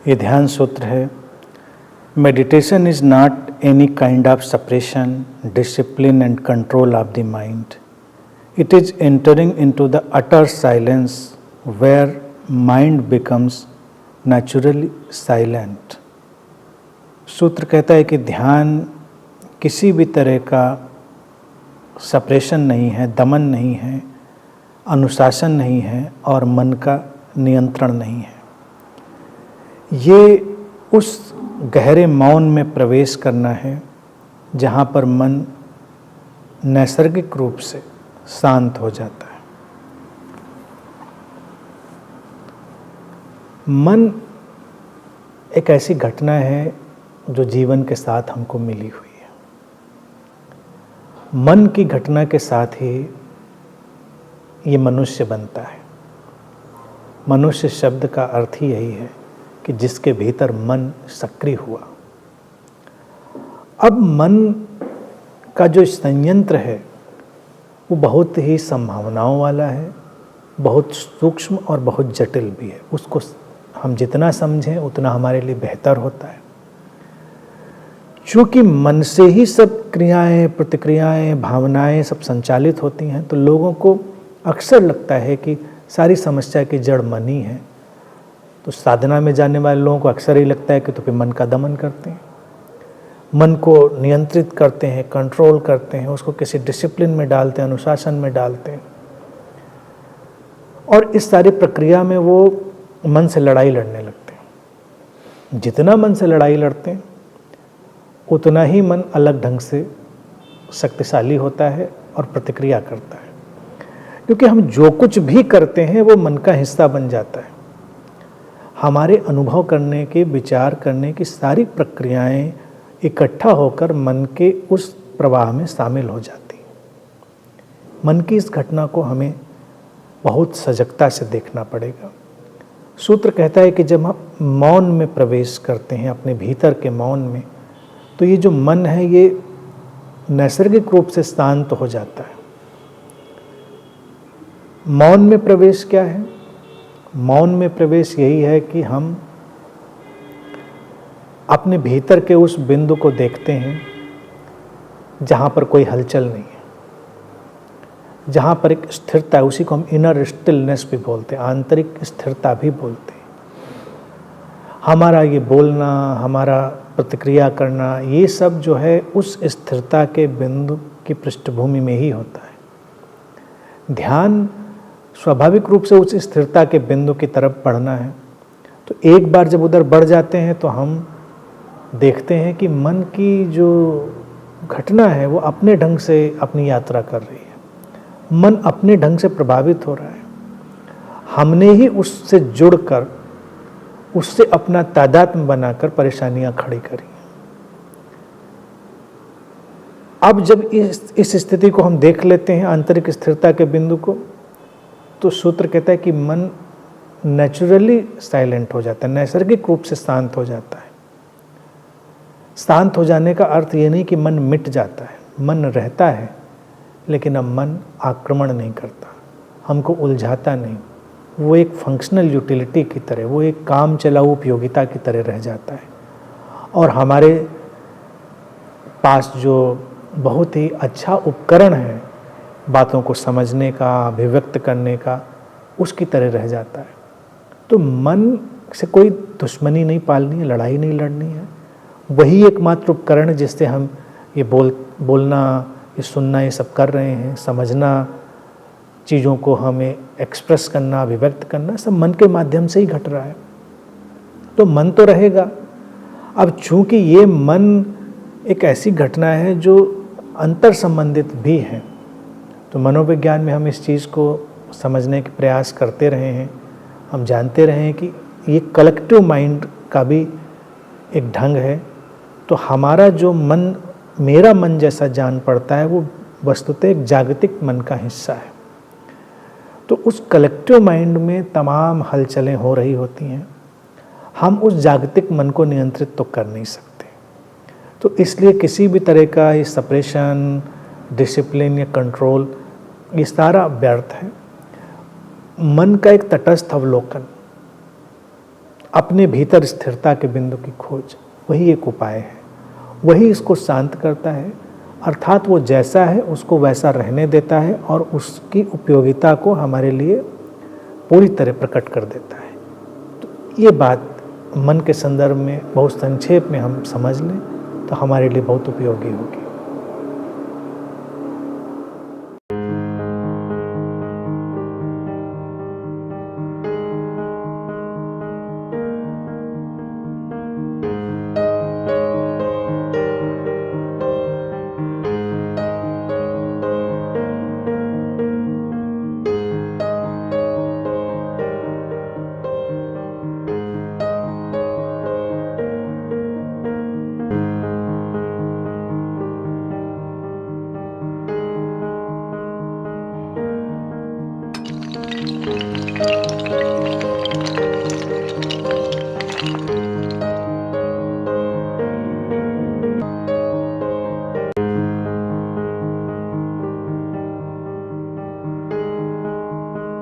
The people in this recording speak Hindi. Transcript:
ये ध्यान सूत्र है, meditation is not any kind of separation, discipline and control of the mind. It is entering into the utter silence where mind becomes naturally silent. सूत्र कहता है कि ध्यान किसी भी तरह का सेपरेशन नहीं है, दमन नहीं है, अनुशासन नहीं है और मन का नियंत्रण नहीं है. ये उस गहरे मौन में प्रवेश करना है जहाँ पर मन नैसर्गिक रूप से शांत हो जाता है. मन एक ऐसी घटना है जो जीवन के साथ हमको मिली हुई है. मन की घटना के साथ ही ये मनुष्य बनता है. मनुष्य शब्द का अर्थ ही यही है कि जिसके भीतर मन सक्रिय हुआ. अब मन का जो संयंत्र है वो बहुत ही संभावनाओं वाला है, बहुत सूक्ष्म और बहुत जटिल भी है. उसको हम जितना समझें उतना हमारे लिए बेहतर होता है. चूँकि मन से ही सब क्रियाएं, प्रतिक्रियाएं, भावनाएं सब संचालित होती हैं, तो लोगों को अक्सर लगता है कि सारी समस्या की जड़ मन ही है. तो साधना में जाने वाले लोगों को अक्सर ही लगता है कि तो फिर मन का दमन करते हैं, मन को नियंत्रित करते हैं, कंट्रोल करते हैं, उसको किसी डिसिप्लिन में डालते हैं, अनुशासन में डालते हैं. और इस सारी प्रक्रिया में वो मन से लड़ाई लड़ने लगते हैं. जितना मन से लड़ाई लड़ते हैं उतना ही मन अलग ढंग से शक्तिशाली होता है और प्रतिक्रिया करता है. क्योंकि हम जो कुछ भी करते हैं वो मन का हिस्सा बन जाता है. हमारे अनुभव करने के, विचार करने की सारी प्रक्रियाएं इकट्ठा होकर मन के उस प्रवाह में शामिल हो जाती हैं. मन की इस घटना को हमें बहुत सजगता से देखना पड़ेगा. सूत्र कहता है कि जब हम मौन में प्रवेश करते हैं, अपने भीतर के मौन में, तो ये जो मन है ये नैसर्गिक रूप से शांत हो जाता है. मौन में प्रवेश क्या है? मौन में प्रवेश यही है कि हम अपने भीतर के उस बिंदु को देखते हैं जहाँ पर कोई हलचल नहीं है, जहाँ पर एक स्थिरता है. उसी को हम इनर स्टिलनेस भी बोलते हैं, आंतरिक स्थिरता भी बोलते हैं. हमारा ये बोलना, हमारा प्रतिक्रिया करना, ये सब जो है उस स्थिरता के बिंदु की पृष्ठभूमि में ही होता है. ध्यान स्वाभाविक रूप से उस स्थिरता के बिंदु की तरफ बढ़ना है. तो एक बार जब उधर बढ़ जाते हैं तो हम देखते हैं कि मन की जो घटना है वो अपने ढंग से अपनी यात्रा कर रही है. मन अपने ढंग से प्रभावित हो रहा है. हमने ही उससे जुड़कर, उससे अपना तादात्म्य बनाकर परेशानियां खड़ी करी. अब जब इस स्थिति को हम देख लेते हैं, आंतरिक स्थिरता के बिंदु को, तो सूत्र कहता है कि मन नेचुरली साइलेंट हो जाता है, नैसर्गिक रूप से शांत हो जाता है. शांत हो जाने का अर्थ ये नहीं कि मन मिट जाता है. मन रहता है, लेकिन अब मन आक्रमण नहीं करता, हमको उलझाता नहीं. वो एक फंक्शनल यूटिलिटी की तरह, वो एक काम चलाऊ उपयोगिता की तरह रह जाता है. और हमारे पास जो बहुत ही अच्छा उपकरण है बातों को समझने का, अभिव्यक्त करने का, उसकी तरह रह जाता है. तो मन से कोई दुश्मनी नहीं पालनी है, लड़ाई नहीं लड़नी है. वही एकमात्र उपकरण जिससे हम ये बोलना, ये सुनना, ये सब कर रहे हैं, समझना, चीज़ों को हमें एक्सप्रेस करना, अभिव्यक्त करना, सब मन के माध्यम से ही घट रहा है. तो मन तो रहेगा. अब चूंकि ये मन एक ऐसी घटना है जो अंतर संबंधित भी है, तो मनोविज्ञान में हम इस चीज़ को समझने के प्रयास करते रहे हैं. हम जानते रहे हैं कि ये कलेक्टिव माइंड का भी एक ढंग है. तो हमारा जो मन, मेरा मन जैसा जान पड़ता है, वो वस्तुतः एक जागतिक मन का हिस्सा है. तो उस कलेक्टिव माइंड में तमाम हलचलें हो रही होती हैं. हम उस जागतिक मन को नियंत्रित तो कर नहीं सकते. तो इसलिए किसी भी तरह का ये सेपरेशन, डिसिप्लिन या कंट्रोल, ये सारा व्यर्थ है. मन का एक तटस्थ अवलोकन, अपने भीतर स्थिरता के बिंदु की खोज, वही एक उपाय है, वही इसको शांत करता है। अर्थात वो जैसा है उसको वैसा रहने देता है और उसकी उपयोगिता को हमारे लिए पूरी तरह प्रकट कर देता है। तो ये बात मन के संदर्भ में बहुत संक्षेप में हम समझ लें तो हमारे लिए बहुत उपयोगी होगी।